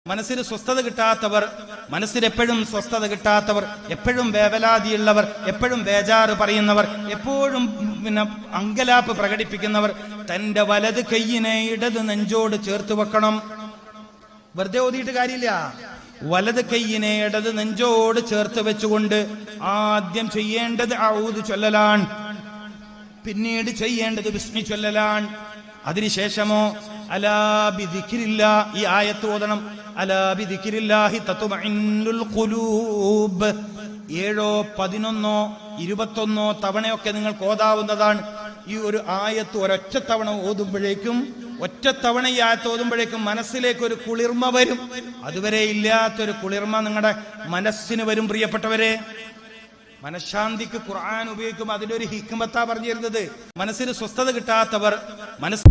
മനസ്സിന് സ്വസ്ഥത കിട്ടാത്തവർ, മനസ്സിനെപ്പോഴും സ്വസ്ഥത കിട്ടാത്തവർ, എപ്പോഴും വേവലാതിയുള്ളവർ, എപ്പോഴും ബേജാറ് പറയുന്നവർ, എപ്പോഴും അങ്കലാപ്പ് പ്രകടിപ്പിക്കുന്നവർ തന്റെ വലത് കൈയിനെ ഇടത് നെഞ്ചോട് ചേർത്ത് വെക്കണം. വെറുതെ ഓതിയിട്ട് കാര്യമില്ല. വലത് കൈയിനെ ഇടത് നെഞ്ചോട് ചേർത്ത് വെച്ചുകൊണ്ട് ആദ്യം ചെയ്യേണ്ടത് ഔദ് ചൊല്ലലാണ്, പിന്നീട് ചെയ്യേണ്ടത് ബിസ്മി ചൊല്ലലാണ്. അതിനുശേഷമോ അലാ ബിദിക്രില്ലാ, ഈ ആയത്ത് ഓതണം. അലാ ബിദിക്രില്ലാഹി തത്മഇന്നുൽ ഖുലൂബ്. 7, 11, 21 തവണയൊക്കെ നിങ്ങൾക്ക് ഓതാവുന്നതാണ്. ഈ ഒരു ആയത്ത് ഒരൊറ്റത്തവണ ഓതുമ്പോഴേക്കും, ഒറ്റത്തവണ ഈ ആയത്ത് ഓതുമ്പോഴേക്കും മനസ്സിലേക്ക് ഒരു കുളിർമ വരും. അതുവരെ ഇല്ലാത്തൊരു കുളിർമ നിങ്ങളുടെ മനസ്സിന് വരും. പ്രിയപ്പെട്ടവരെ, മനഃശാന്തിക്ക് ഖുർആൻ ഉപയോഗിക്കും. അതിലൊരു ഹിക്മത്താ പറഞ്ഞു തരുന്നത്. മനസ്സിന് സ്വസ്ഥത കിട്ടാത്തവർ, മനസ്സ്